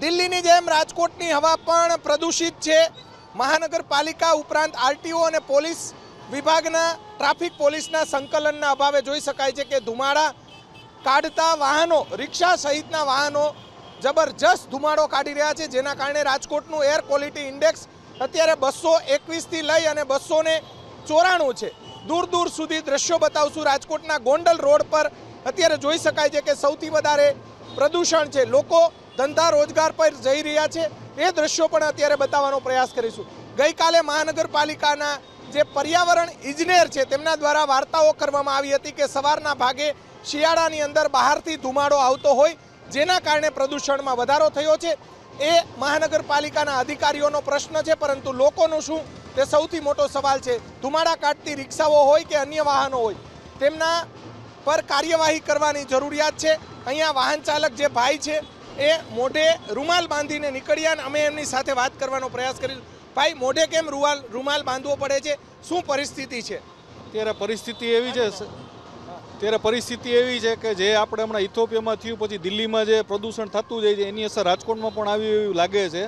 દિલ્હીની જેમ રાજકોટની હવા પણ પ્રદૂષિત છે। મહાનગરપાલિકા ઉપરાંત આરટીઓ અને પોલીસ વિભાગના ટ્રાફિક પોલીસના સંકલનના અભાવે જોઈ શકાય છે કે ધુમાડા કાઢતા વાહનો, રિક્ષા સહિતના વાહનો જબરજસ્ત ધુમાડો કાઢી રહ્યા છે, જેના કારણે રાજકોટનું એર ક્વોલિટી ઇન્ડેક્સ અત્યારે 221થી લઈ અને 294 છે। દૂર દૂર સુધી દ્રશ્યો બતાવશું। રાજકોટના ગોંડલ રોડ પર અત્યારે જોઈ શકાય છે કે સૌથી વધારે પ્રદૂષણ છે। લોકો ધંધા રોજગાર પર જઈ રહ્યા છે, એ દ્રશ્યો પણ અત્યારે બતાવવાનો પ્રયાસ કરીશું। ગઈકાલે મહાનગરપાલિકાના જે પર્યાવરણ ઇજનેર છે તેમના દ્વારા વાર્તાઓ કરવામાં આવી હતી કે સવારના ભાગે શિયાળાની અંદર બહારથી ધુમાડો આવતો હોય, જેના કારણે પ્રદૂષણમાં વધારો થયો છે। એ મહાનગરપાલિકાના અધિકારીઓનો પ્રશ્ન છે, પરંતુ લોકોનું શું તે સૌથી મોટો સવાલ છે। ધુમાડા કાઢતી રિક્ષાઓ હોય કે અન્ય વાહનો હોય, તેમના પર કાર્યવાહી કરવાની જરૂરિયાત છે। અહીંયા વાહન ચાલક જે ભાઈ છે એ મોઢે રૂમાલ બાંધીને નીકળ્યા અને અમે એમની સાથે વાત કરવાનો પ્રયાસ કરીશું। ભાઈ, મોઢે કેમ રૂમાલ બાંધવો પડે છે? શું પરિસ્થિતિ છે? ત્યારે પરિસ્થિતિ એવી છે કે જે આપણે હમણાં ઇથોપિયામાં થયું, પછી દિલ્હીમાં જે પ્રદૂષણ થતું જાય છે એની અસર રાજકોટમાં પણ આવી એવું લાગે છે।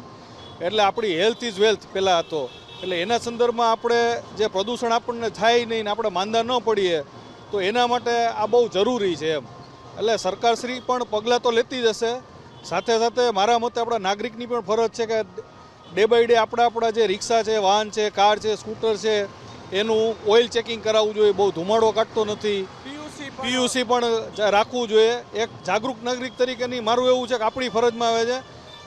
એટલે આપણી હેલ્થ ઇઝ વેલ્થ પહેલાં હતો, એટલે એના સંદર્ભમાં આપણે જે પ્રદૂષણ આપણને થાય નહીં ને આપણે માંદા ન પડીએ, તો એના માટે આ બહુ જરૂરી છે એમ। એટલે સરકારશ્રી પણ પગલાં તો લેતી જ હશે, સાથે સાથે મારા મતે આપણા નાગરિકની પણ ફરજ છે કે ડે બાય ડે આપણા જે રિક્ષા છે, વાહન છે, કાર છે, સ્કૂટર છે, એનું ઓઇલ ચેકિંગ કરાવવું જોઈએ। બહુ ધુમાડો કાઢતો નથી, પીયુસી પણ રાખવું જોઈએ। એક જાગૃત નાગરિક તરીકેની મારું એવું છે કે આપણી ફરજમાં આવે છે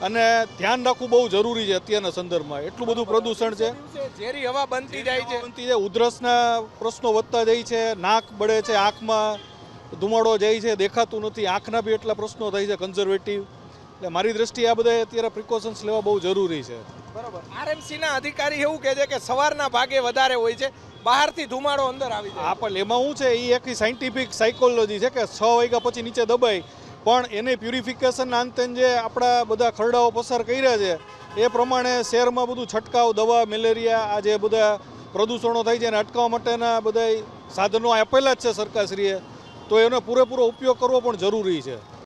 અને ધ્યાન રાખવું બહુ જરૂરી છે અત્યારના સંદર્ભમાં। એટલું બધું પ્રદૂષણ છે, ઝેરી હવા બનતી જાય છે, ઉધરસના પ્રશ્નો વધતા જાય છે, નાક બળે છે, આંખમાં ધુમાડો જાય છે, દેખાતું નથી, આંખના બી એટલા પ્રશ્નો થાય છે કન્ઝર્વેટિવ। એટલે મારી દ્રષ્ટિએ આ બધા અત્યારે પ્રિકોશન્સ લેવા બહુ જરૂરી છે। બરાબર। આરએમસીના અધિકારી એવું કહે છે કે સવારના ભાગે વધારે હોય છે, બહારથી ધુમાડો અંદર આવી જાય। પણ એમાં શું છે, એ એક સાયન્ટિફિક સાયકોલોજી છે કે 6 વાગ્યા પછી નીચે દબાય, પણ એને પ્યુરિફિકેશનના અંતે જે આપણા બધા ખરડાઓ પસાર કર્યા છે એ પ્રમાણે શહેરમાં બધું છંટકાવ, દવા, મેલેરિયા, આ જે બધા પ્રદૂષણો થાય છે એને અટકાવવા માટેના બધા સાધનો આપેલા જ છે સરકારશ્રીએ, તો એનો પૂરેપૂરો ઉપયોગ કરવો પણ જરૂરી છે।